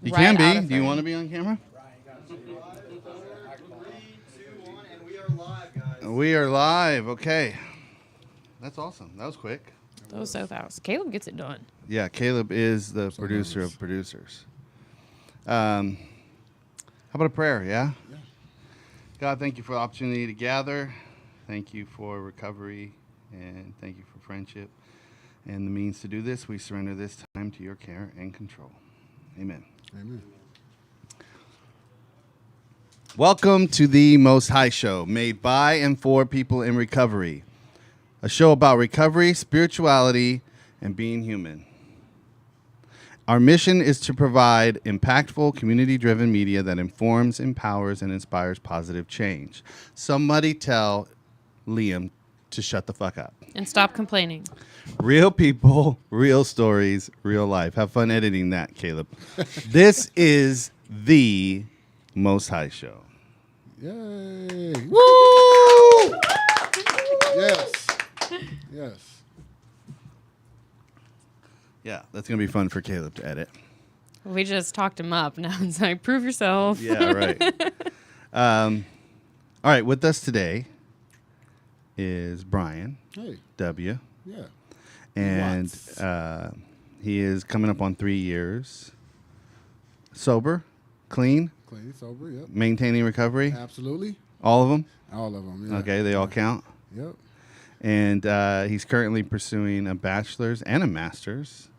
You right can out be. of Do you her. want to be on camera? 3, 2, 1, and we are live, guys. We are live. Okay. That's awesome. That was quick. That was so fast. Caleb gets it done. Yeah, Caleb is the So producer nervous. of producers. How about a prayer, yeah? Yeah. God, thank you for the opportunity to gather. Thank you for recovery, and thank you for friendship and the means to do this. We surrender this time to your care and control. Amen. Amen. Welcome to the Most High Show, made by and for people in recovery. A show about recovery, spirituality, and being human. Our mission is to provide impactful, community-driven media that informs, empowers, and inspires positive change. Somebody tell Liam to shut the fuck up. And stop complaining. Real people, real stories, real life. Have fun editing that, Caleb. This is the Most High Show. Yay. Woo! Yes. Yes. Yeah, that's going to be fun for Caleb to edit. We just talked him up. Now it's like, prove yourself. Yeah, right. All right, with us today is Brian Hey. W. Yeah. And Watts. he is coming up on 3 years. Sober, clean, Clean, sober. Yep. maintaining recovery. Absolutely. All of them? All of them. Yeah. Okay, they all count. Yep. And he's currently pursuing a bachelor's and a master's.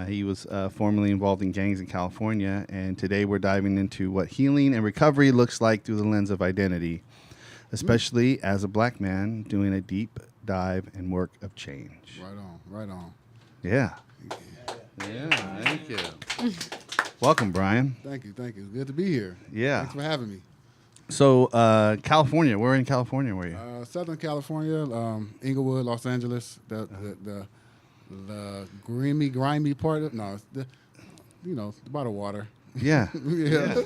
He was formerly involved in gangs in California, and today we're diving into what healing and recovery looks like through the lens of identity, especially as a black man doing a deep dive and work of change. Right on. Right on. Yeah. Yeah, thank you. Welcome, Brian. Thank you. Thank you. It's good to be here. Yeah. Thanks for having me. So, California, where in California were you? Southern California, Inglewood, Los Angeles. The grimy part of by the water. Yeah. Yeah.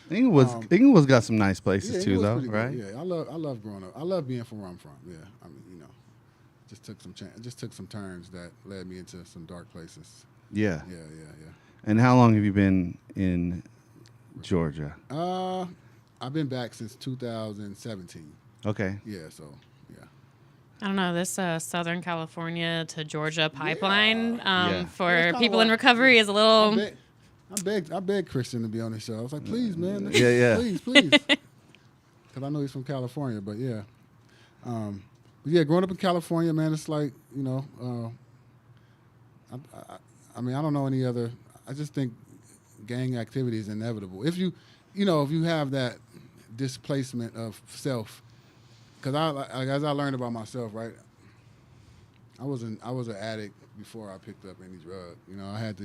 Inglewood's got some nice places Yeah, too, though, Inglewood's pretty right? good. Yeah, I love growing up. I love being from where I'm from. Yeah, I mean, just took some turns that led me into some dark places. Yeah. Yeah. And how long have you been in Georgia? I've been back since 2017. Okay. Yeah, so yeah. I don't know, this Southern California to Georgia pipeline Yeah. for That's kinda people in why- recovery is a little... I begged Christian to be on the show. I was like, please, man. Yeah. Please. Because I know he's from California, but yeah. But yeah, growing up in California, man, it's like, I mean, I don't know any other. I just think gang activity is inevitable. If you have that displacement of self, because as I learned about myself, right, I was an addict before I picked up any drug. I had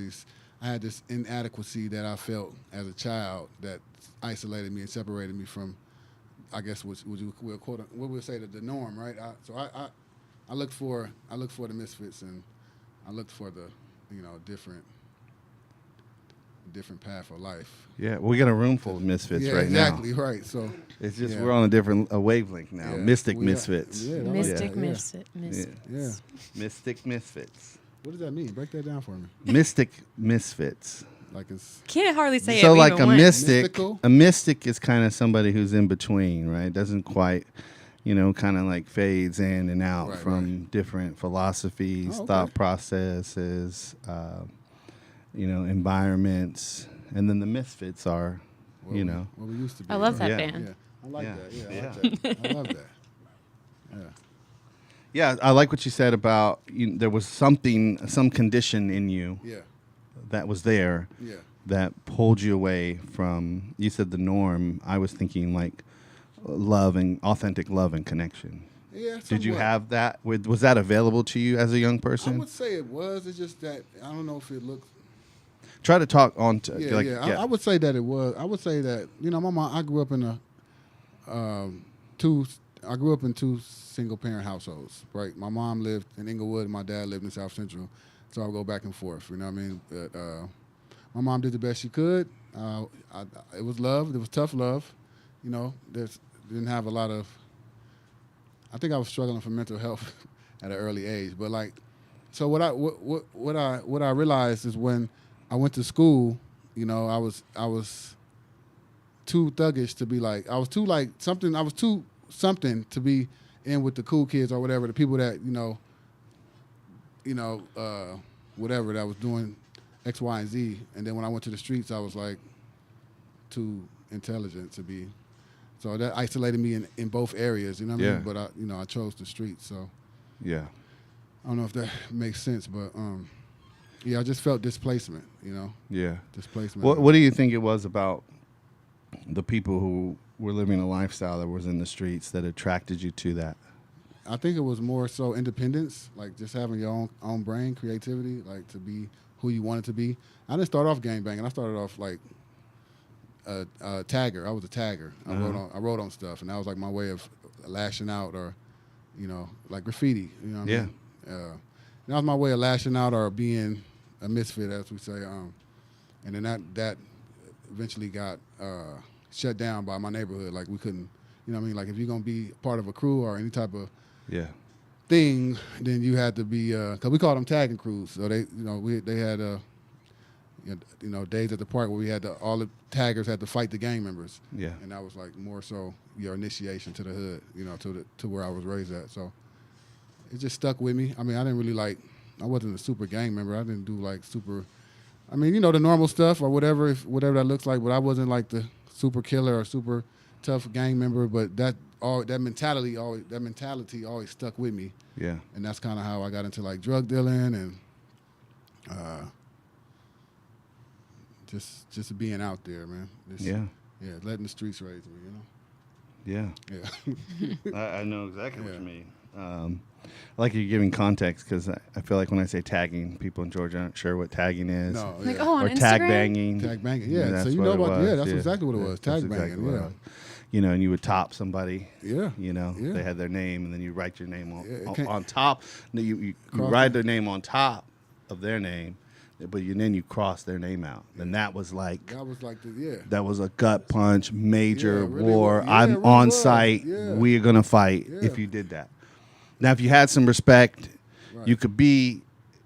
this inadequacy that I felt as a child that isolated me and separated me from, I guess, what we'll say the norm, right? So I looked for the misfits, and I looked for the different path of life. Yeah, we got a room full of misfits Yeah, right exactly, now. right. So It's just yeah. we're on a different wavelength now. Yeah, Mystic we are. misfits. Yeah, I like Mystic that, yeah. misfits. Yeah. Mystic misfits. What does that mean? Break that down for me. Mystic misfits. Like it's Can't hardly say it So like even a once. mystic, Mystical? a mystic is kind of somebody who's in between, right? Doesn't quite, kind of like fades in and out Right, from different philosophies, Oh, okay. thought processes, environments, and then the misfits are, what we used to be. I love that Yeah. band. Yeah, I like Yeah. that. Yeah, Yeah. I like that. I love that. Yeah. Yeah, I like what you said about there was some condition in you Yeah. that was there Yeah. that pulled you away from, you said the norm. I was thinking like love and authentic love and connection. Yeah. Did you somewhat. have that? Was that available to you as a young I person? would say it was. It's just that I don't know if it looked. Try to talk on to Yeah. I would say that it was. I would say that my mom. I grew up in I grew up in two single parent households. Right. My mom lived in Inglewood, and my dad lived in South Central. So I would go back and forth. You know what I mean? But, my mom did the best she could. It was love. It was tough love. Didn't have a lot of. I think I was struggling for mental health at an early age. But so what I realized is when I went to school, You know, I was too thuggish to be like. I was too like something. I was too something to be in with the cool kids or whatever. The people that whatever that was doing X, Y, and Z. And then when I went to the streets, I was like too intelligent to be. So that isolated me in both areas. You know what I mean? But I chose the streets. So Yeah. I don't know if that makes sense, but I just felt displacement. You know? Yeah. Displacement. What do you think it was about the people who were living a lifestyle that was in the streets that attracted you to that? I think it was more so independence, like just having your own brain, creativity, like to be who you wanted to be. I didn't start off gangbanging. I started off like a tagger. I was a tagger. I wrote on stuff, and that was like my way of lashing out, or like graffiti. You know what I mean? That was my way of lashing out or being a misfit, as we say. And then that eventually got shut down by my neighborhood. Like we couldn't, you know what I mean? Like if you're gonna be part of a crew or any type of thing, then you had to be, cause we called them tagging crews. So they had days at the park where we had all the taggers had to fight the gang members. Yeah. And that was like more so your initiation to the hood, to where I was raised at. So it just stuck with me. I mean, I didn't really I wasn't a super gang member. I didn't do like super, I mean, the normal stuff or whatever that looks like, but I wasn't like the super killer or super tough gang member, but that mentality always stuck with me. Yeah. And that's kind of how I got into like drug dealing and just being out there, man. Yeah, letting the streets raise me, Yeah. I know exactly what you mean. I like you giving context because I feel like when I say tagging, people in Georgia aren't sure what tagging is. No, like on or Instagram? tag banging. Tag banging, yeah. So you know about that's exactly what it was. Tag banging, exactly and you would top somebody. Yeah. They had their name, and then you write your name on top. No, you write their name on top of their name, but then you cross their name out. And that was like that was a gut punch, major war. I'm really on was. site. Yeah. We are gonna fight if you did that. Now, if you had some respect, you could be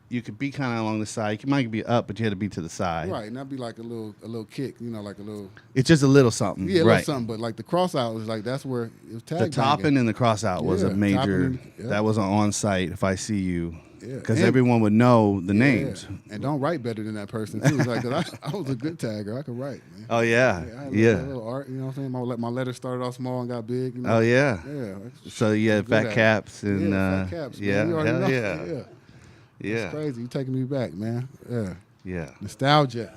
kind of along the side. You might be up, but you had to be to the side. Right, and that'd be like a little kick, like a little. It's just a little something. Yeah, a right. little something. But like the cross out was like that's where it was tag The topping and the cross out was a major. That was an on site. If I see you. Because everyone would know the names. And don't write better than that person, too. It's like, 'cause I was a good tagger. I could write, man. Oh, yeah. I had a little art, you know what I'm saying? My letters started off small and got big. Oh, yeah. Yeah. So you had fat caps. And, fat caps, man. You already know. Yeah. It's crazy. You taking me back, man. Yeah. Yeah. Nostalgia.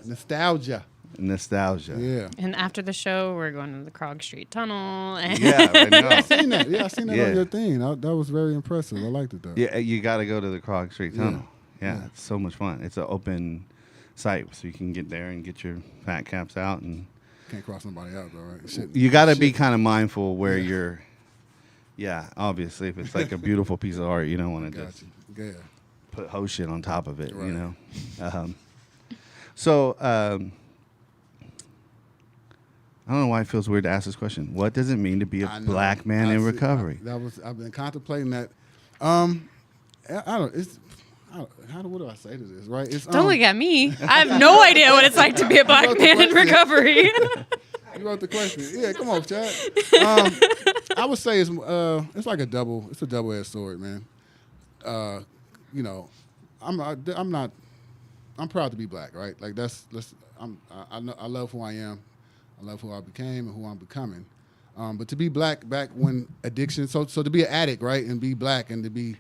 Yeah. And after the show, we're going to the Krog Street Tunnel. And I know. I seen that. Yeah, I seen that on your thing. That was very impressive. I liked it, though. Yeah, you got to go to the Krog Street Tunnel. Yeah, it's so much fun. It's an open site, so you can get there and get your fat caps out. And can't cross nobody out, though, right? You got to be kind of mindful where you're. Yeah, obviously, if it's like a beautiful piece of art, you don't want to just put hoe shit on top of it, So, I don't know why it feels weird to ask this question. What does it mean to be a black man in recovery? I've been contemplating that. I don't. What do I say to this? Right? Don't look at me. I have no idea what it's like to be a black man in recovery. You wrote the question. Yeah, come on, Chad. I would say it's like a double-edged sword, man. I'm proud to be black, right? Like I love who I am. I love who I became and who I'm becoming. But to be black back when addiction, so to be an addict, right, and be black and to be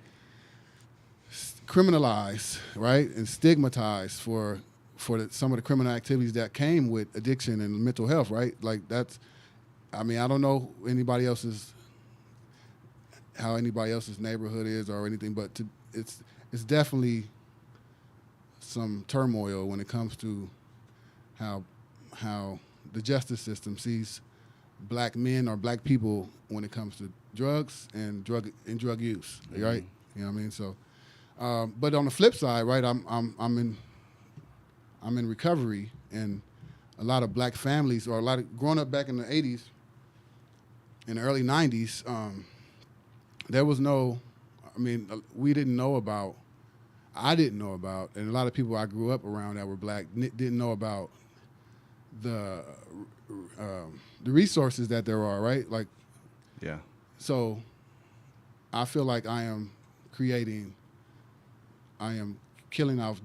criminalized, right, and stigmatized for some of the criminal activities that came with addiction and mental health, right? Like I don't know how anybody else's neighborhood is or anything, but it's definitely some turmoil when it comes to how the justice system sees black men or black people when it comes to drugs and drug use, right? You know what I mean? So, but on the flip side, right? I'm in recovery, and a lot of black families, or a lot of growing up back in the '80s, in the early '90s, there was no. We didn't know about. I didn't know about, and a lot of people I grew up around that were black didn't know about the the resources that there are, right? Like, Yeah. so I feel like I am killing off,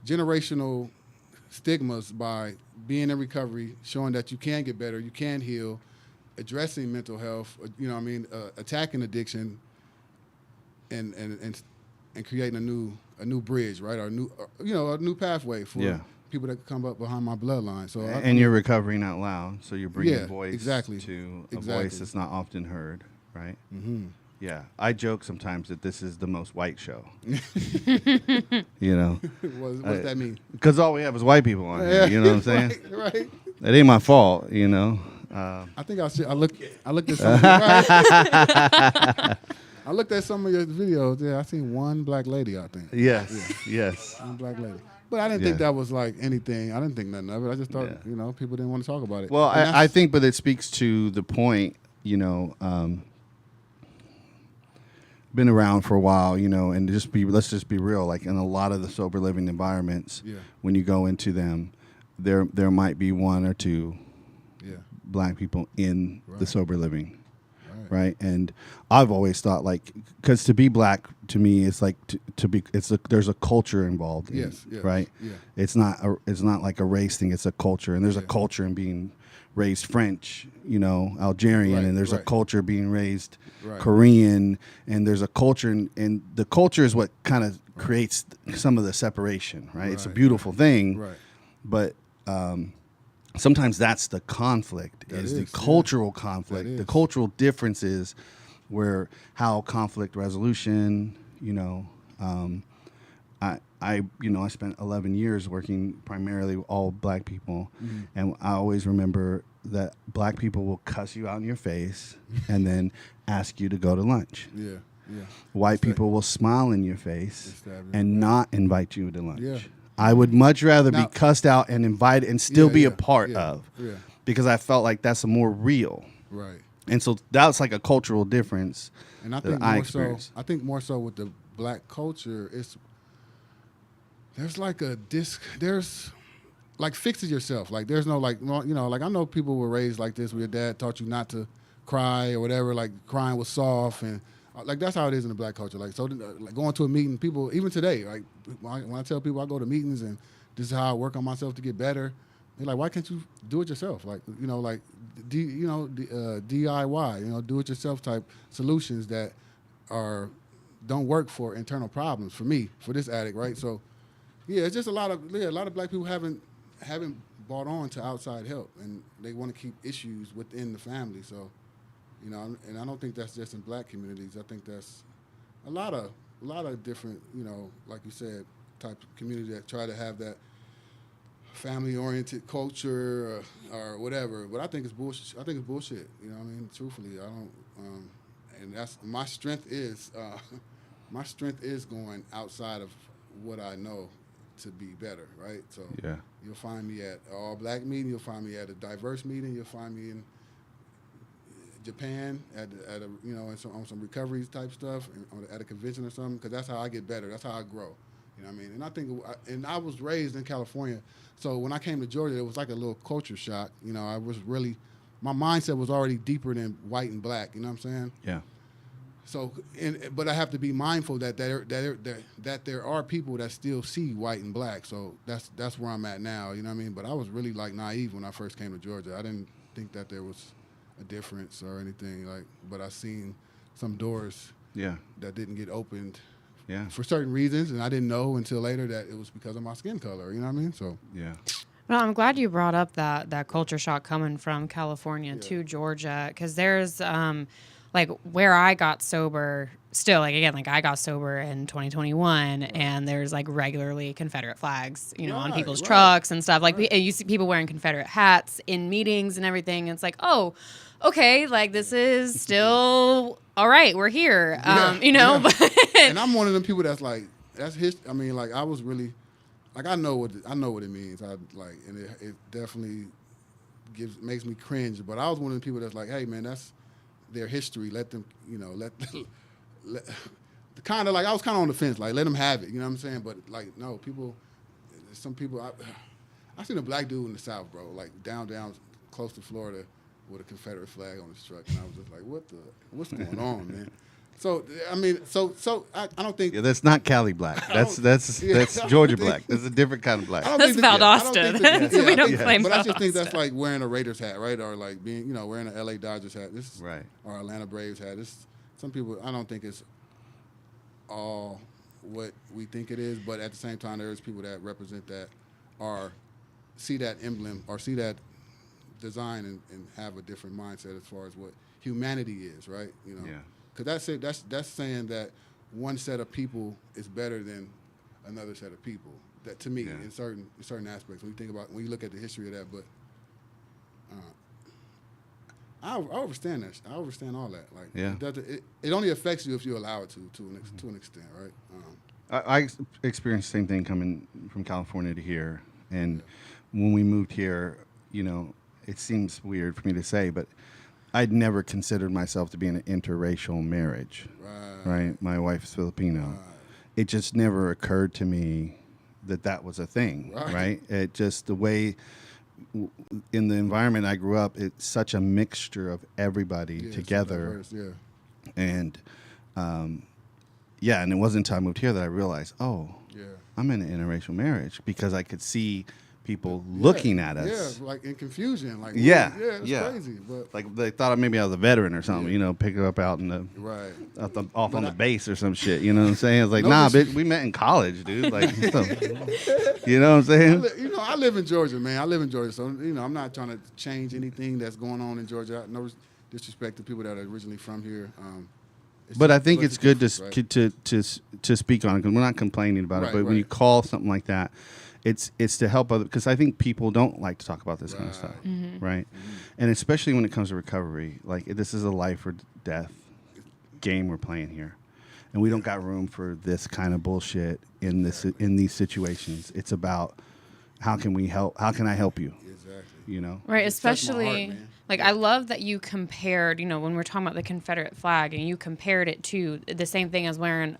generational stigmas by being in recovery, showing that you can get better, you can heal, addressing mental health, attacking addiction, and creating a new bridge, right? Or a new pathway for Yeah. people that come up behind my bloodline. So And you're recovering out loud, so you're bringing Yeah, voice exactly. to a Exactly. voice that's not often heard, right? Mm-hmm. Yeah, I joke sometimes that this is the most white show. You know, What does that mean? because all we have is white people on here. You know what I'm saying? Right, right. It ain't my fault. You know. I think I looked at some. Right? I looked at some of your videos. Yeah, I seen one black lady. I think Yes. Yes. one black lady. But I didn't think that was like anything. I didn't think nothing of it. I just thought, people didn't want to talk about it. Well, And I think, but it speaks to the point. Been around for a while, and let's just be real. Like in a lot of the sober living environments, Yeah. when you go into them, there might be one or two black people in the Right. sober living, right? And I've always thought because to be black to me is like there's a culture involved, Yes, right? yeah. It's not like a race thing. It's a culture, and there's a Yeah. culture in being raised French, Algerian, Right, and there's a right. culture being raised Right. Korean, and there's a culture, and the culture is what kind of creates some of the separation, right? It's a Right, beautiful thing, Right. but sometimes that's the conflict, That is the is, yeah. cultural conflict, That the is. cultural differences, where how conflict resolution, I spent 11 years working primarily with all black people, and I always remember that black people will cuss you out in your face and then ask you to go to lunch. Yeah. Yeah. White That's people will smile in your face It's that, and not invite you to lunch. Yeah. I would much rather Now- be cussed out and invited and still Yeah, be a yeah, part yeah, of, yeah. because I felt like that's a more real. Right. And so that's like a cultural difference. And I that think I more so. experienced. I think more so with the black culture, there's like there's like fix it yourself. Like there's no like I know people were raised like this where your dad taught you not to cry or whatever. Like crying was soft, and like that's how it is in the black culture. Like so, like going to a meeting, people even today, like when I tell people I go to meetings and this is how I work on myself to get better. They're like, why can't you do it yourself? Like DIY, do it yourself type solutions that don't work for internal problems for me, for this addict, right? So yeah, it's just a lot of black people haven't bought on to outside help, and they want to keep issues within the family. So, and I don't think that's just in black communities. I think that's a lot of different, like you said, type of community that try to have that family-oriented culture or whatever. But I think it's bullshit. You know what I mean? Truthfully, I don't. And that's my strength is going outside of what I know to be better, right? So Yeah. you'll find me at an all-black meeting. You'll find me at a diverse meeting. You'll find me in Japan at a on some recovery type stuff, at a convention or something, because that's how I get better. That's how I grow. You know what I mean? And I think, I was raised in California, so when I came to Georgia, it was like a little culture shock. I was really, my mindset was already deeper than white and black. You know what I'm saying? Yeah. So, but I have to be mindful that there are people that still see white and black. So that's where I'm at now. You know what I mean? But I was really like naive when I first came to Georgia. I didn't think that there was a difference or anything but I seen some doors Yeah. that didn't get opened Yeah. for certain reasons, and I didn't know until later that it was because of my skin color. You know what I mean? So Yeah. Well, I'm glad you brought up that culture shock coming from California Yeah. to Georgia, because there's like where I got sober. Still, like again, like I got sober in 2021, and there's like regularly Confederate flags, on Right, people's right. trucks and stuff. Like Right. and you see people wearing Confederate hats in meetings and everything. And it's like, oh, okay, like this is still all right. We're here, Yeah, Yeah. yeah. And I'm one of them people that's like, that's his. I mean, like I was really, like I know what it means. And it definitely makes me cringe. But I was one of the people that's like, hey man, that's their history. Let them, kind of like I was kind of on the fence. Like let them have it. You know what I'm saying? But like no, some people. I seen a black dude in the South, bro, like down close to Florida, with a Confederate flag on his truck, and I was just like, what's going on, man? So I mean, I don't think. Yeah, that's not Cali black. That's Georgia black. That's a different kind of black. I don't That's think that- I Valdosta. don't think that- That's- we don't yeah, claim But I just think that's Valdosta. like wearing a Raiders hat, right? Or like being, wearing an LA Dodgers hat. This Right. Or Atlanta Braves hat. This some people. I don't think it's all what we think it is, but at the same time, there's people that represent that, or see that emblem, or see that design, and have a different mindset as far as what humanity is, right? Yeah. Because that's saying that one set of people is better than another set of people. That to me, Yeah. in certain aspects, when you look at the history of that, but I understand that. I understand all that. Like, Yeah. it only affects you if you allow it to an extent, right? I experienced the same thing coming from California to here, and when we moved here, it seems weird for me to say, but I'd never considered myself to be in an interracial marriage. Right. My wife's Filipino. Right. It just never occurred to me that was a thing. Right. It just the way. In the environment I grew up, it's such a mixture of everybody Yeah, together. it's diverse, yeah. And and it wasn't until I moved here that I realized, Yeah. I'm in an interracial marriage, because I could see people looking at us. Yeah, like in confusion. Like, Yeah, it's yeah. crazy. But Like they thought maybe I was a veteran or something, pick it up out in the right. off on the base or some shit. You know what I'm saying? It's like, No, nah, but- bitch, we met in college, dude. Like, you know what I'm saying? I live in Georgia, man. I live in Georgia, so I'm not trying to change anything that's going on in Georgia. No disrespect to people that are originally from here. But I think it's good different, to speak on it, because we're not complaining about it. Right, But when right. you call something like that, it's to help other, because I think people don't like to talk about this kind of stuff, right? And especially when it comes to recovery, like this is a life or death game we're playing here, and we don't got room for this kind of bullshit in these situations. It's about how can we help? How can I help you? Exactly. Right, It touched my heart, especially man. like I love that you compared, when we're talking about the Confederate flag, and you compared it to the same thing as wearing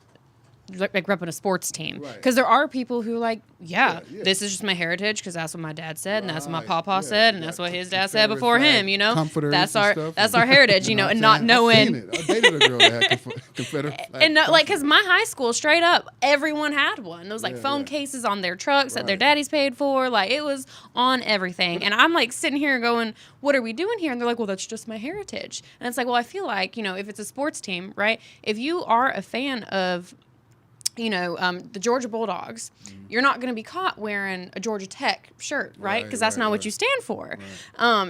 like repping a sports team. Right. Because there are people who Yeah. this is just my heritage because that's what my dad said, and that's what my Right, papa yeah, said, and yeah. that's what his dad said Confederate before flag him. comforters That's and our stuff. that's our heritage. You know And what not I'm saying? knowing. I've seen it. I dated a girl that had Confederate flag And like, comforters. cause my high school, straight up, everyone had one. Those like Yeah, phone yeah. cases on their trucks that their Right. daddies paid for. Like it was on everything. And I'm like sitting here going, "What are we doing here?" And they're like, "Well, that's just my heritage." And it's like, well, I feel like if it's a sports team, right? If you are a fan of the Georgia Bulldogs, you're not going to be caught wearing a Georgia Tech shirt, right? Because that's not what you stand for.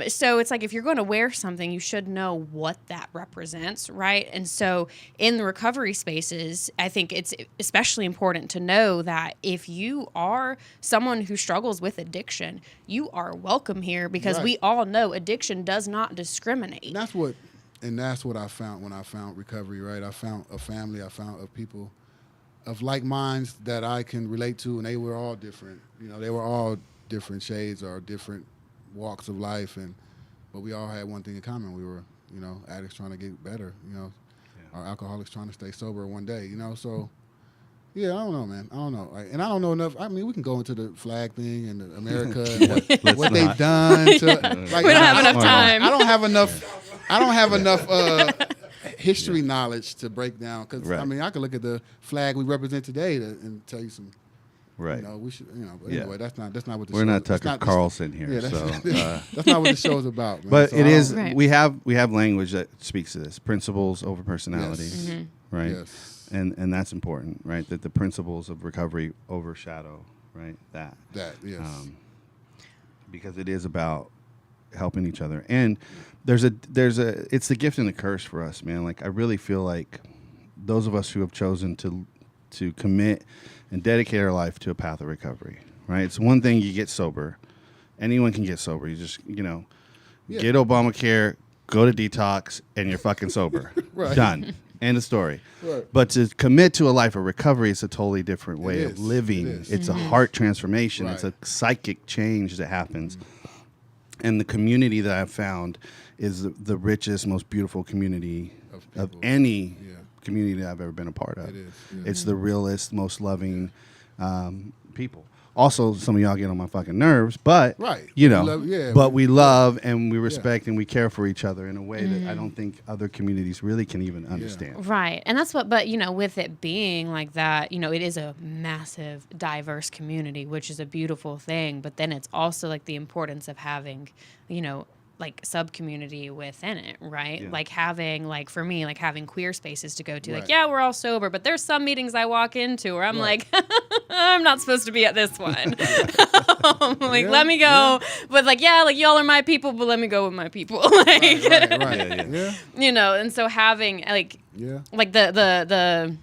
So it's like if you're going to wear something, you should know what that represents, right? And so in the recovery spaces, I think it's especially important to know that if you are someone who struggles with addiction, you are welcome here, because Right. we all know addiction does not discriminate. And that's what I found when I found recovery, right? I found a family, I found a people of like minds that I can relate to, and they were all different. They were all different shades or different walks of life, but we all had one thing in common. We were, addicts trying to get better, or alcoholics trying to stay sober one day, So, yeah, I don't know, man. I don't know. And I don't know enough. I mean, we can go into the flag thing and the America and what they've done. We don't have enough time. I don't have enough history knowledge to break down, because Right. I could look at the flag we represent today and tell you some. Right. We should. But Yeah. anyway, that's not what the We're show not that's Tucker Carlson here, Yeah, so. that's not what the show's about. Man. But So it I is. don't- Right. We have language that speaks to this: principles over personalities, Yes. right? Yes. And that's important, right? That the principles of recovery overshadow, right? That Yes. because it is about helping each other. And there's a it's the gift and the curse for us, man. Like I really feel like those of us who have chosen to commit and dedicate our life to a path of recovery, right? It's one thing you get sober. Anyone can get sober. You just, get Obamacare, go to detox, and you're fucking sober. Right. Done. End of story. Right. But to commit to a life of recovery is a totally different way It of is. living. It is. It's a heart transformation. It's a Right. psychic change that happens. And the community that I've found is the richest, most beautiful community of people. any Yeah. community that I've ever been a part of. It is, yeah. It's the realest, most loving people Also, some of y'all get on my fucking nerves, but Right. you We know, love- yeah, but we- we love and we respect and we care for each other in a way that I don't think other communities really can even understand. Right. And that's what, but, with it being like that, it is a massive, diverse community, which is a beautiful thing. But then it's also like the importance of having, like sub community within it, right? Yeah. Like having, like for me, like having queer spaces to go to. Like, Right. yeah, we're all sober, but there's some meetings I walk into where I'm Right. like, I'm not supposed to be at this one. Like, Yeah, let me go. But like, yeah, like y'all are my people, but let me go with my people. Like, Right. Yeah. and so having like Yeah. like the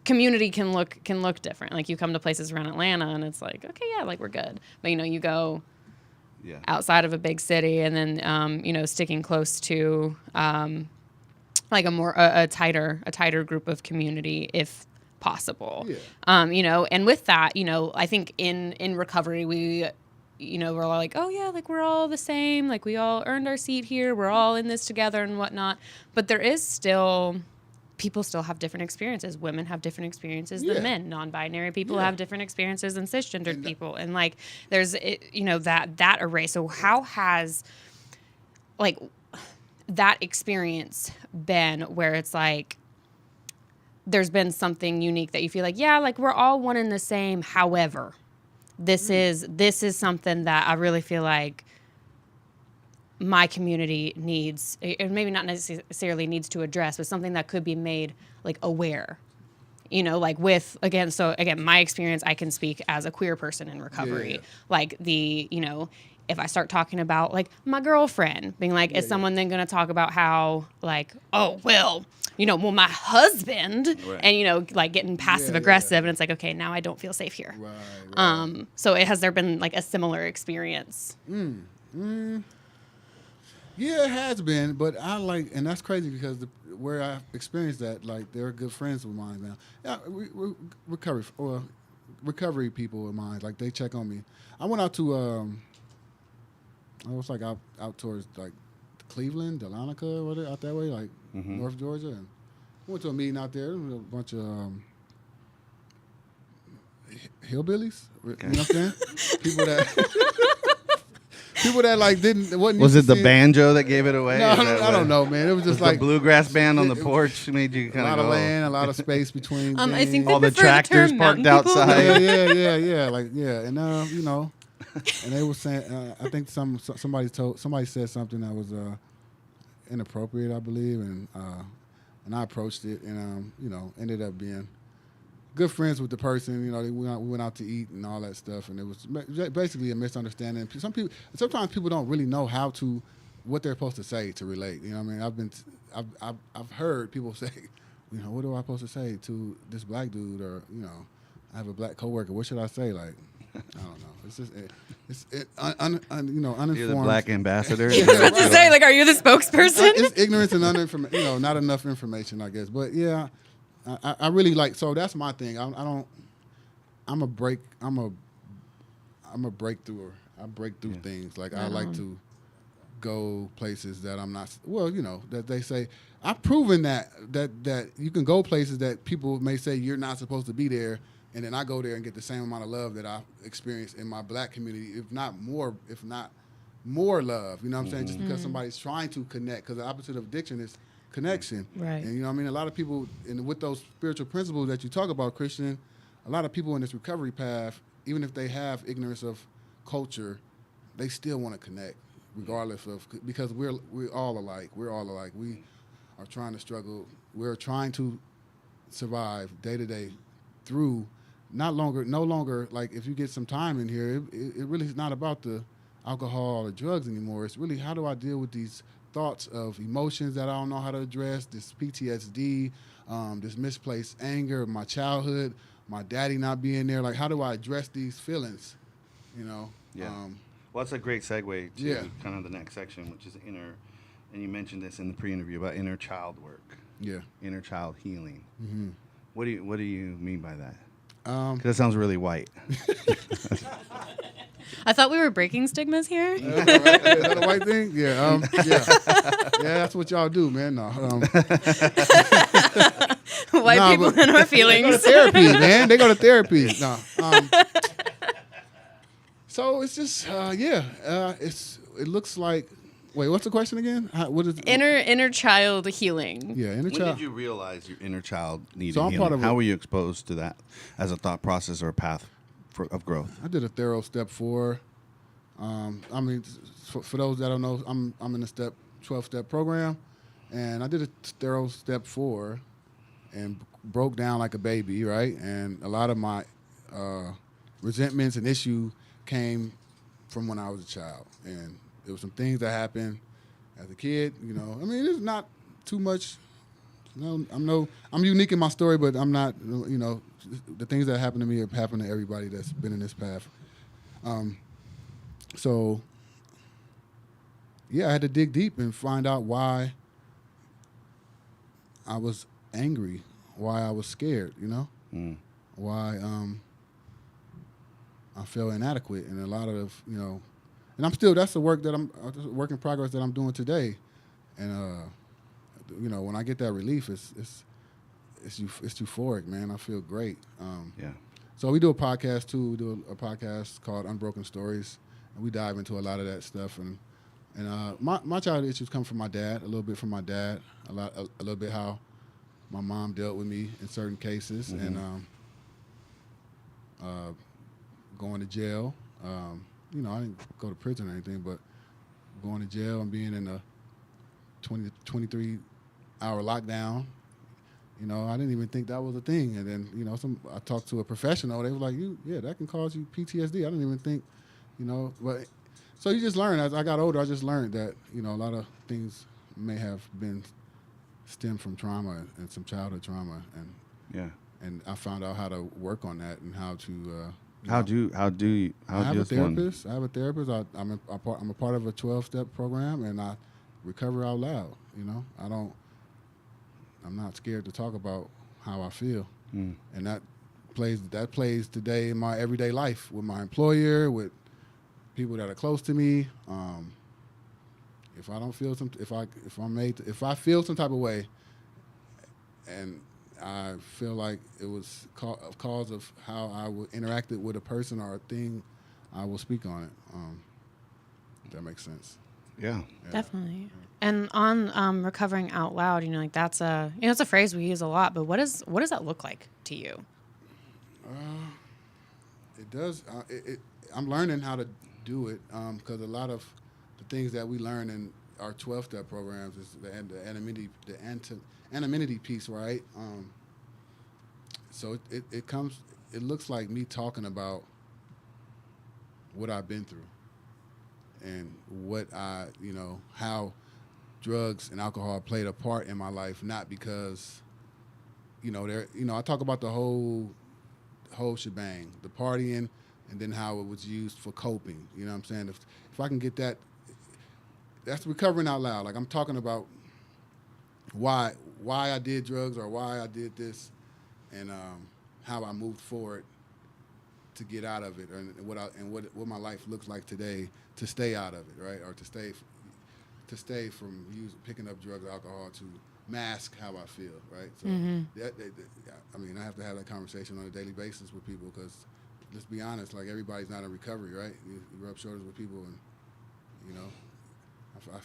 community can look different. Like you come to places around Atlanta and it's like, okay, yeah, like we're good. But you go Yeah. outside of a big city and then sticking close to like a tighter group of community if possible. Yeah. And with that, I think in recovery we we're all like, oh yeah, like we're all the same, like we all earned our seat here, we're all in this together and whatnot. But there is still people still have different experiences. Women have different experiences Yeah. than men. Non-binary people Yeah. have different experiences than cisgendered people. And like there's that array. So how has like that experience been where it's like there's been something unique that you feel like, yeah, like we're all one and the same. However, this is something that I really feel like my community needs, or maybe not necessarily needs to address, but something that could be made like aware. Like with again, my experience, I can speak as a queer person in recovery. Yeah. Like if I start talking about like my girlfriend being like, is someone then going to talk about how like, oh, well, my husband Right. and, like getting passive aggressive and it's like, okay, now I don't feel safe here. Right. So has there been like a similar experience? Yeah, it has been, but and that's crazy because where I experienced that, like, they're good friends of mine now. Yeah, recovery people of mine, like, they check on me. I went out to, I was like out towards like Cleveland, Dahlonega, whatever, out that way, like North Georgia, and went to a meeting out there. There was a bunch of hillbillies, you know what I'm saying? People that like wasn't. Was used it to the seeing- banjo that gave it away? No, Is that I what- don't know, man. It was just The like bluegrass band on the it- porch made you a kind lot of of go. land, a lot of space between. I think things. All the prefer the tractors term parked mountain people. outside. yeah, like and and they were saying, I think somebody said something that was inappropriate, I believe, and I approached it, and ended up being good friends with the person. We went out to eat and all that stuff, and it was basically a misunderstanding. Sometimes people don't really know what they're supposed to say to relate. You know what I mean? I've heard people say, what am I supposed to say to this black dude, or I have a black coworker. What should I say? Like, I don't know. It's just uninformed. You're the black ambassador. I was about to say, like, are you the spokesperson? It's ignorance and not enough information, I guess. But yeah, I really like. So that's my thing. I'm a breakthrough. I break through things. Like I like to go places that I'm not. Well, that they say I've proven that you can go places that people may say you're not supposed to be there. And then I go there and get the same amount of love that I experienced in my black community, if not more love. You know what I'm saying? Just because somebody's trying to connect, because the opposite of addiction is connection. Right. And a lot of people, and with those spiritual principles that you talk about, Christian, a lot of people in this recovery path, even if they have ignorance of culture, they still want to connect, regardless of, because we're all alike. We're all alike. We are trying to struggle. We're trying to survive day to day through. No longer, like, if you get some time in here, it really is not about the alcohol or drugs anymore. It's really, how do I deal with these thoughts of emotions that I don't know how to address, this PTSD, this misplaced anger, my childhood, my daddy not being there. Like, how do I address these feelings, Yeah. Well, that's a great segue to kind of the next section, which is inner, and you mentioned this in the pre-interview about inner child work. Yeah. Inner child healing. Mm-hmm. What do you mean by that? Because that sounds really white. I thought we were breaking stigmas here. Is that the right thing? Yeah. Yeah, that's what y'all do, man. No. White people in our They go to feelings. therapy, man. They go to therapy. No. So it's just it looks like. Wait, what's the question again? What is Inner child healing. Yeah, inner When child. did you realize your inner child needed So I'm healing? part of How a- were you exposed to that as a thought process or a path of growth? I did a thorough step 4. I mean, for those that don't know, I'm in a 12-step program, and I did a thorough step 4, and broke down like a baby, right? And a lot of my resentments and issue came from when I was a child, and there were some things that happened as a kid. You know, I mean, it's not too much. I'm unique in my story, but I'm not. You know, the things that happen to me have happened to everybody that's been in this path. So, yeah, I had to dig deep and find out why I was angry, why I was scared, you know, why I felt inadequate, and a lot of, you know, and that's the work that that's a work in progress that I'm doing today, and you know, when I get that relief, it's euphoric, man. I feel great. Yeah. So we do a podcast too. We do a podcast called Unbroken Stories, and we dive into a lot of that stuff. And my childhood issues come from my dad, a little bit from my dad, a little bit how my mom dealt with me in certain cases, and going to jail. You know, I didn't go to prison or anything, but going to jail and being in a 23-hour lockdown. You know, I didn't even think that was a thing. And then, you know, I talked to a professional. They were like, that can cause you PTSD. I didn't even think, you know. But so you just learn. As I got older, I just learned that, you know, a lot of things may have been stemmed from trauma and some childhood trauma. And I found out how to work on that and how to. How do you? I have a therapist. I'm a part of a 12-step program, and I recover out loud. You know, I'm not scared to talk about how I feel, and that plays today in my everyday life with my employer, with people that are close to me. If I don't feel if I feel some type of way, and I feel like it was a cause of how I interacted with a person or a thing, I will speak on it. If that makes sense. Yeah. Definitely. And on recovering out loud, you know, like that's it's a phrase we use a lot. But what does that look like to you? It does. I'm learning how to do it because a lot of the things that we learn in our 12-step programs is the anonymity piece, right? So it looks like me talking about what I've been through and what how drugs and alcohol played a part in my life, not because, I talk about the whole shebang, the partying, and then how it was used for coping. You know what I'm saying? If I can get that, that's recovering out loud. Like I'm talking about why I did drugs or why I did this, and how I moved forward to get out of it, and what my life looks like today to stay out of it, right? Or to stay from picking up drugs or alcohol, to mask how I feel, right? So I have to have that conversation on a daily basis with people, because let's be honest, like everybody's not in recovery, right? You rub shoulders with people, and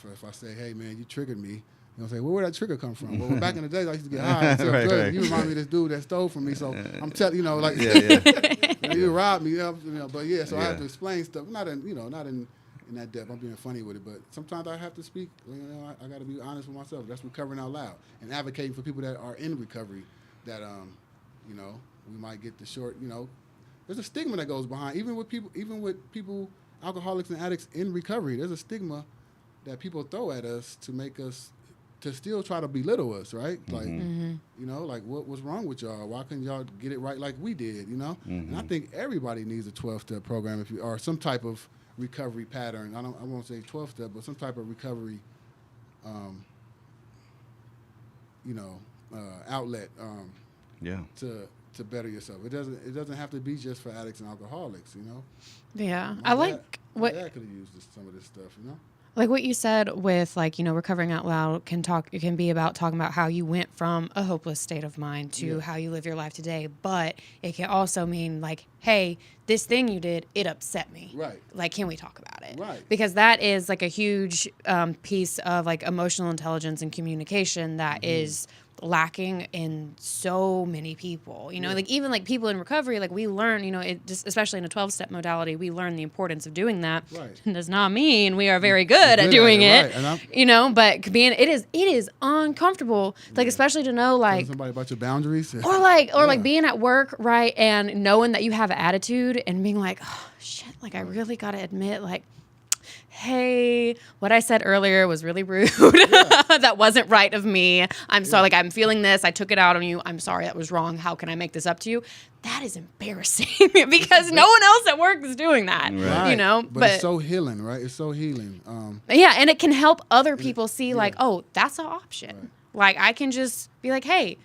if I say, hey man, you triggered me, say, well, where'd that trigger come from? Well, back in the day, I used to get high and sell drugs. Right. You remind me of this dude that stole from me, so I'm telling you robbed me, but yeah, so I have to explain stuff, not in that depth. I'm being funny with it, but sometimes I have to speak. I got to be honest with myself. That's recovering out loud and advocating for people that are in recovery. That we might get the short. There's a stigma that goes behind even with people, alcoholics and addicts in recovery. There's a stigma that people throw at us to make us to still try to belittle us, right? Like like what was wrong with y'all? Why couldn't y'all get it right like we did? And I think everybody needs a 12-step program or some type of recovery pattern. I won't say 12-step, but some type of recovery, outlet. To better yourself. It doesn't have to be just for addicts and alcoholics. Yeah, My dad could have used some of this stuff. Like what you said with like, recovering out loud it can be about talking about how you went from a hopeless state of mind to how you live your life today. But it can also mean like, hey, this thing you did, it upset me. Right. Like, can we talk about it? Right. Because that is like a huge piece of like emotional intelligence and communication that is lacking in so many people, like even like people in recovery, like we learn, it just, especially in a 12-step modality, we learn the importance of doing that. Right. It does not mean we are very good at doing it, right. but it is uncomfortable, like especially to know like Tell somebody about your boundaries like being at work, right, and knowing that you have an attitude and being like, oh shit, like I really got to admit, like, hey, what I said earlier was really rude. That wasn't right of me. I'm sorry. Like, I'm feeling this. I took it out on you. I'm sorry. That was wrong. How can I make this up to you? That is embarrassing because no one else at work is doing that, right. But it's so healing, right? It's so healing. Yeah. And it can help other people see like, oh, that's an option. Right. Like, I can just be like, hey,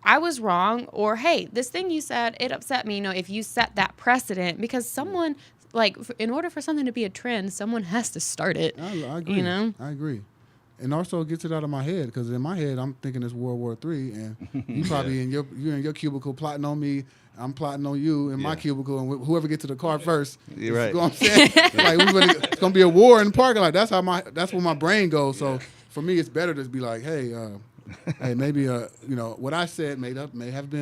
I was wrong. Or, hey, this thing you said, it upset me. If you set that precedent, because someone... Like, in order for something to be a trend, someone has to start it. I agree. I agree. And also it gets it out of my head, because in my head I'm thinking it's World War III, and you probably you're in your cubicle plotting on me. I'm plotting on you in my cubicle, and whoever gets to the car first. You're right. You know what I'm saying? Like it's gonna be a war in the parking lot. That's where my brain goes. So for me, it's better to be like, hey, hey, maybe what I said may have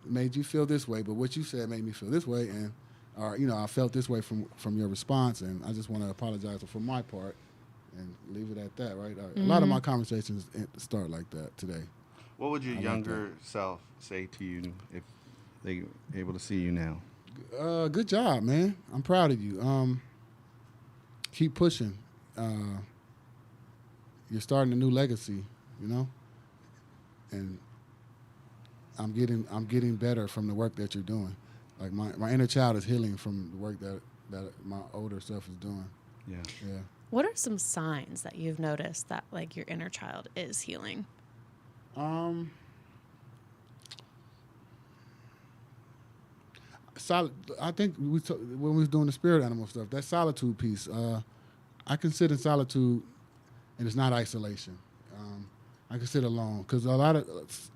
made you feel this way, but what you said made me feel this way, and. Or I felt this way from your response, and I just want to apologize for my part, and leave it at that. Right? A lot of my conversations start like that today. What would your younger self say to you if they were able to see you now? Good job, man. I'm proud of you. Keep pushing. You're starting a new legacy, and I'm getting better from the work that you're doing. Like my inner child is healing from the work that my older self is doing. Yeah. What are some signs that you've noticed that like your inner child is healing? I think when we was doing the spirit animal stuff, that solitude piece, I can sit in solitude, and it's not isolation. I can sit alone, because a lot of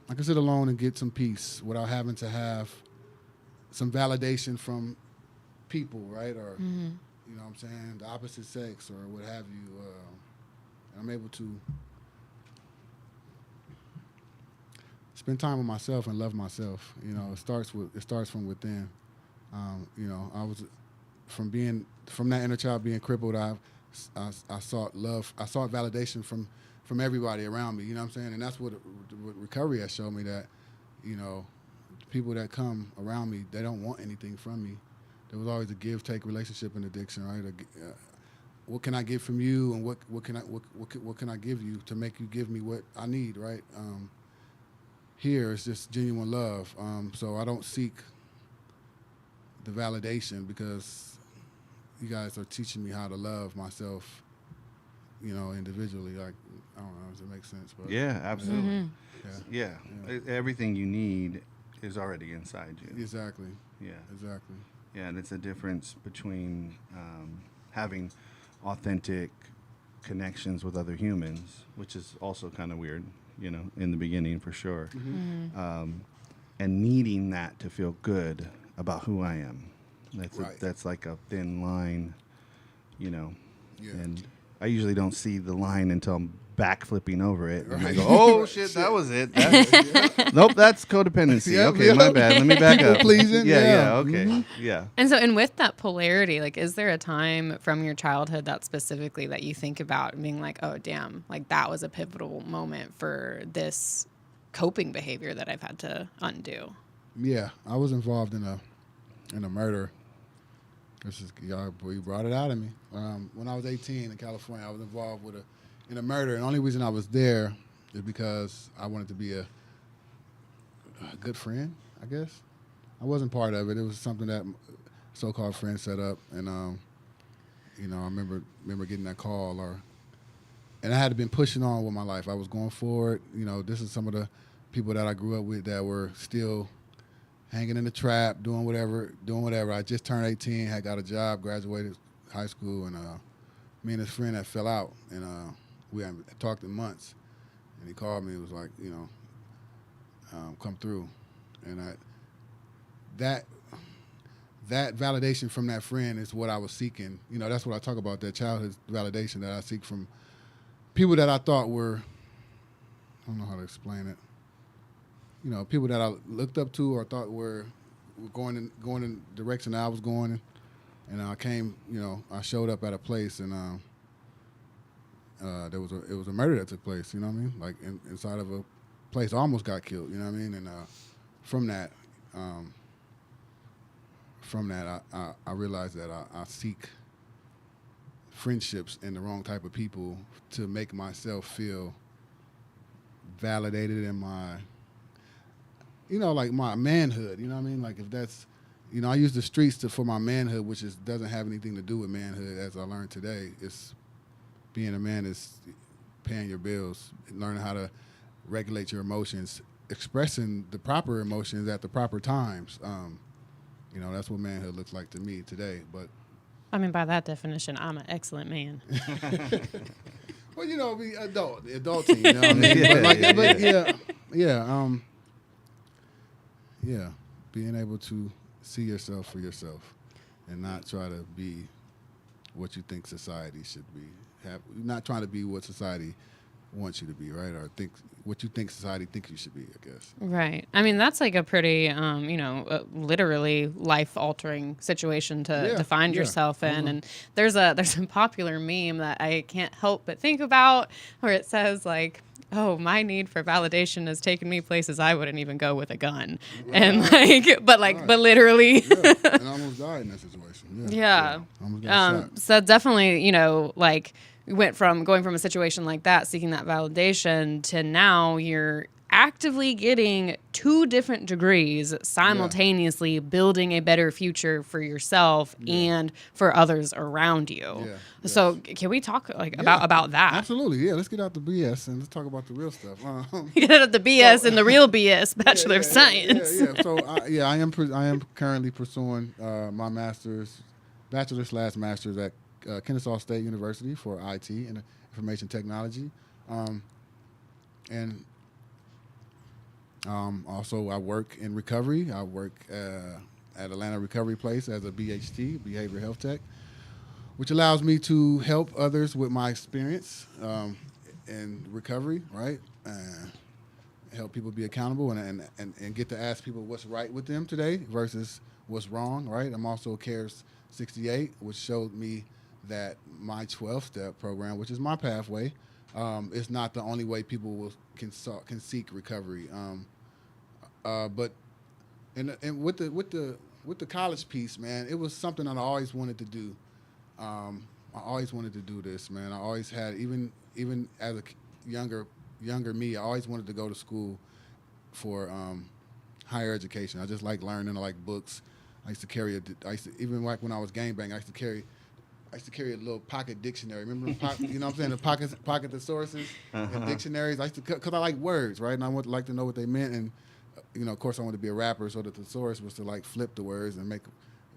I can sit alone and get some peace without having to have some validation from people, right? Or, you know what I'm saying, the opposite sex or what have you. I'm able to spend time with myself and love myself. It starts from within. I was from that inner child being crippled. I sought love. I sought validation from everybody around me, you know what I'm saying? And that's what recovery has shown me, that, people that come around me, they don't want anything from me. There was always a give-take relationship in addiction, right? What can I get from you, and what can I give you to make you give me what I need, right? Here it's just genuine love. So I don't seek the validation, because you guys are teaching me how to love myself, individually. Like, I don't know, does it make sense? But yeah, absolutely. Mm-hmm. Yeah. Everything you need is already inside you. Exactly. Yeah. Exactly. Yeah, and it's a difference between having authentic connections with other humans, which is also kind of weird, in the beginning for sure, and needing that to feel good about who I am. That's like a thin line, Yeah. and I usually don't see the line until I'm backflipping over it. And I Right. go, oh, shit, that was it. Nope, that's codependency. Yep, Okay, yep. my bad. Let me back up. People-pleasing, Yeah, yeah. okay. Yeah. And with that polarity, like, is there a time from your childhood that specifically that you think about being like, oh, damn, like that was a pivotal moment for this coping behavior that I've had to undo? Yeah, I was involved in a murder. You brought it out of me. When I was 18 in California, I was involved in a murder, and the only reason I was there is because I wanted to be a good friend, I guess. I wasn't part of it. It was something that so-called friends set up, and I remember getting that call, and I had been pushing on with my life. I was going forward. This is some of the people that I grew up with that were still hanging in the trap, doing whatever. I just turned 18, had got a job, graduated high school, and me and his friend had fell out, and we hadn't talked in months. And he called me and was like, come through. And that validation from that friend is what I was seeking. That's what I talk about, that childhood validation that I seek from people that I thought were, I don't know how to explain it. People that I looked up to or thought were going in the direction that I was going. And I came, I showed up at a place, and it was a murder that took place. You know what I mean? Like inside of a place, I almost got killed. You know what I mean? And from that, I realized that I seek friendships and the wrong type of people to make myself feel validated in my, like my manhood. You know what I mean? Like if that's, I use the streets for my manhood, which doesn't have anything to do with manhood, as I learned today. It's being a man is paying your bills, learning how to regulate your emotions, expressing the proper emotions at the proper times. That's what manhood looks like to me today. But I mean, by that definition, I'm an excellent man. well, be adulting. You know what I mean? Being able to see yourself for yourself, and not try to be what you think society should be. Not trying to be what society wants you to be, right? Or think what you think society thinks you should be, I guess. Right. I mean, that's like a pretty, literally life-altering situation to find yourself in. And there's a popular meme that I can't help but think about, where it says like, "Oh, my need for validation has taken me places I wouldn't even go with a gun," and but literally. Yeah. And I almost died in that situation. Yeah. Almost got shot. So definitely, we went from going from a situation like that, seeking that validation, to now you're actively getting 2 different degrees simultaneously, building a better future for yourself and for others around you. Yeah. So can we talk about that? Absolutely. Yeah. Let's get out the BS and let's talk about the real stuff. Get out of the BS and the real BS, Bachelor of Science. Yeah. So I am currently pursuing my bachelor's/master's at Kennesaw State University for IT and information technology, and also I work in recovery. I work at Atlanta Recovery Place as a BHT, Behavioral Health Tech, which allows me to help others with my experience in recovery, right? Help people be accountable and get to ask people what's right with them today versus what's wrong, right? I'm also CARES 68, which showed me that my 12-step program, which is my pathway, is not the only way people can seek recovery. But with the college piece, man, it was something that I always wanted to do. I always wanted to do this, man. I always had, even as a younger me, I always wanted to go to school for higher education. I just like learning. I like books. I used to carry even like when I was gangbang, I used to carry a little pocket dictionary. Remember you know what I'm saying? The pocket thesauruses and dictionaries. I used to, because I like words, right? And I would like to know what they meant. And, of course, I wanted to be a rapper, so the thesaurus was to, like, flip the words and make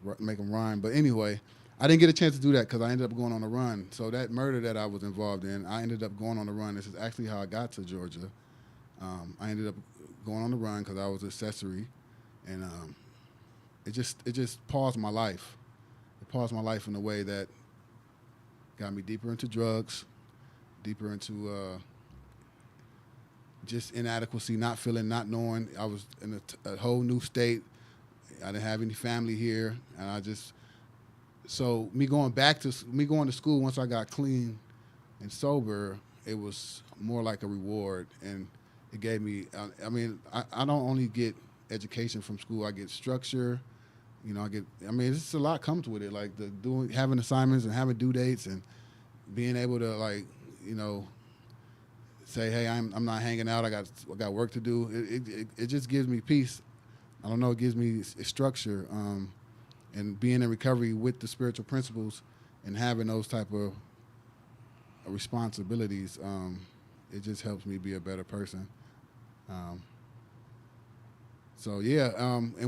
them rhyme. But anyway, I didn't get a chance to do that because I ended up going on a run. So that murder that I was involved in, I ended up going on a run. This is actually how I got to Georgia. I ended up going on the run because I was an accessory. And it just paused my life. It paused my life in a way that got me deeper into drugs, deeper into just inadequacy, not feeling, not knowing. I was in a whole new state. I didn't have any family here, and so me going to school once I got clean and sober, it was more like a reward, and it gave me. I don't only get education from school. I get structure. It's a lot comes with it, like having assignments and having due dates and being able to say, hey, I'm not hanging out. I got work to do. It just gives me peace. I don't know. It gives me structure, and being in recovery with the spiritual principles and having those type of responsibilities, it just helps me be a better person. And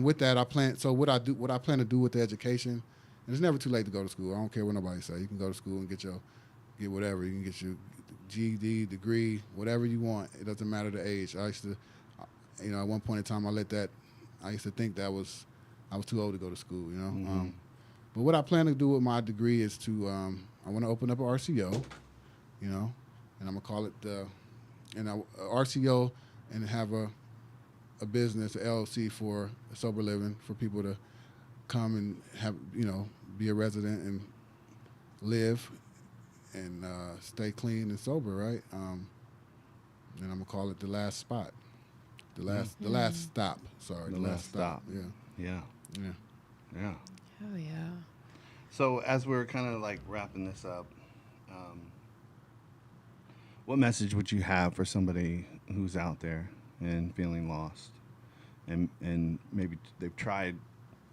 with that, what I plan to do with the education And it's never too late to go to school. I don't care what nobody say. You can go to school and get whatever. You can get your GED, degree, whatever you want. It doesn't matter the age. I used to, at one point in time, I used to think I was too old to go to school, Mm-hmm. But what I plan to do with my degree is I want to open up an RCO, and I'm going to call it RCO and have a business, a LLC for sober living, for people to come and have, be a resident and live and stay clean and sober, right? And I'm going to call it the last spot. The last stop. Sorry, The last stop. Yeah. Yeah. Yeah. Yeah. Oh yeah. So as we're kind of like wrapping this up, what message would you have for somebody who's out there and feeling lost, and maybe they've tried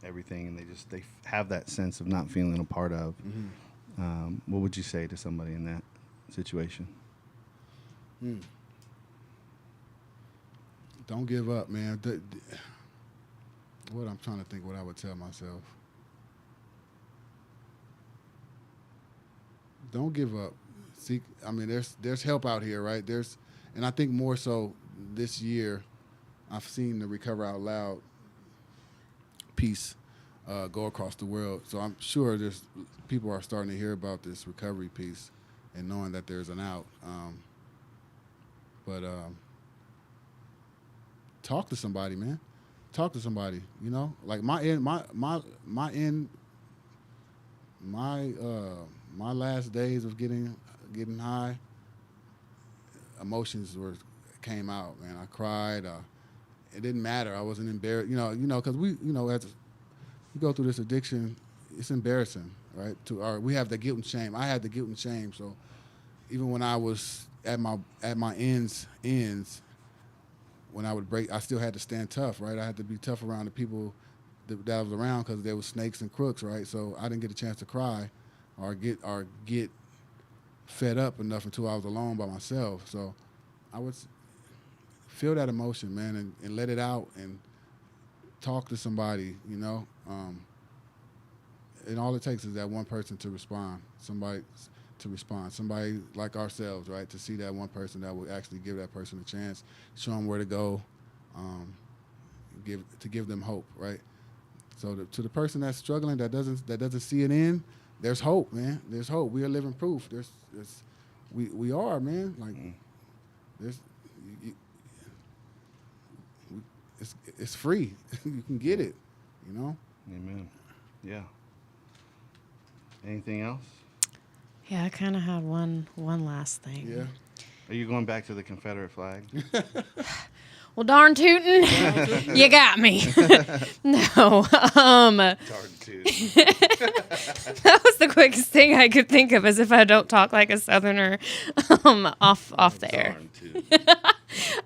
everything and they have that sense of not feeling a part of? Mm-hmm. What would you say to somebody in that situation? Don't give up, man. What I'm trying to think, what I would tell myself. Don't give up. Seek. I mean, there's help out here, right? And I think more so this year, I've seen the Recover Out Loud piece go across the world. So I'm sure there's people are starting to hear about this recovery piece and knowing that there's an out. But talk to somebody, man. Talk to somebody. Like my last days of getting high, emotions came out, man. I cried. It didn't matter. I wasn't embarrassed, because we go through this addiction. It's embarrassing, right? We have the guilt and shame. I had the guilt and shame. So even when I was at my ends, when I would break, I still had to stand tough, right? I had to be tough around the people that I was around because there was snakes and crooks, right? So I didn't get a chance to cry or get fed up enough until I was alone by myself. So I would feel that emotion, man, and let it out and talk to somebody, and all it takes is that one person to respond, somebody like ourselves, right, to see that one person that will actually give that person a chance, show them where to go, give them hope, right? So to the person that's struggling, that doesn't see it in, there's hope, man. There's hope. We are living proof. We are, man. Like it's free. You can get it, Amen. Yeah. Anything else? Yeah, I kind of had one last thing. Yeah. Are you going back to the Confederate flag? Well, darn tootin', you got me. No. Darn tootin'. That was the quickest thing I could think of, as if I don't talk like a Southerner off the air. Darn tootin'.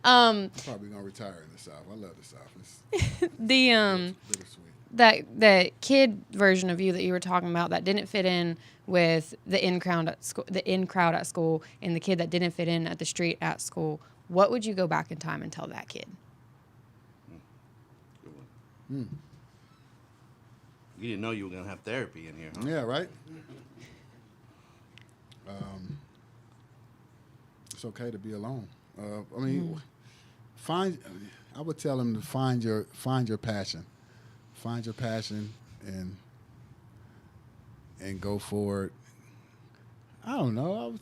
I'm probably gonna retire in the South. I love the South. It's bittersweet. That kid version of you that you were talking about that didn't fit in with the in crowd at school, and the kid that didn't fit in at the street at school. What would you go back in time and tell that kid? Good one. You didn't know you were going to have therapy in here, huh? Yeah, right? It's okay to be alone. I would tell him to find your passion. Find your passion and go for it. I don't know.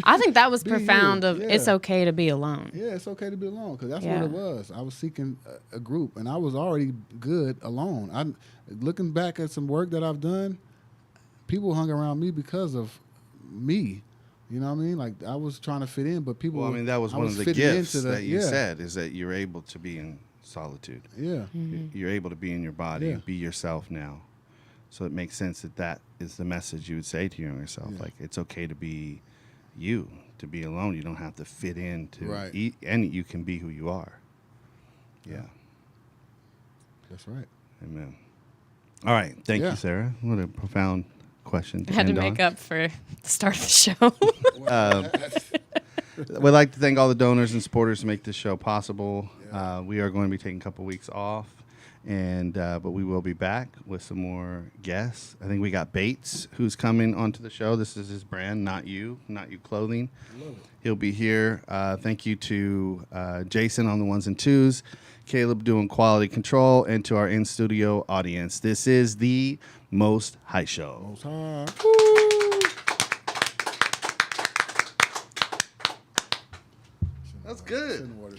I think that was Be profound. you. Yeah. It's okay to be alone. Yeah, it's okay to be alone because that's Yeah. what it was. I was seeking a group, and I was already good alone. Looking back at some work that I've done, people hung around me because of me. You know what I mean? Like I was trying to fit in, but people. Well, I mean, that was one of the fitting gifts into that you yeah. said, is that you're able to be in solitude. Yeah. You're able to be in your body, Yeah. be yourself now. So it makes sense that is the message you would say to yourself. Yeah. Like, it's okay to be you, to be alone. You don't have to fit in to Right. eat, and you can be who you are. Yeah. That's right. Amen. All right. Thank Yeah. you, Sarah. What a profound question. I had to end make on. up for the start of the show. We'd like to thank all the donors and supporters to make this show possible. We are going to be taking a couple weeks off, And but we will be back with some more guests. I think we got Bates, who's coming onto the show. This is his brand, Not You Clothing. He'll be here. Thank you to Jason on the ones and twos, Caleb doing quality control, and to our in-studio audience. This is the Most High Show. Most high. That's good. Shouldn't water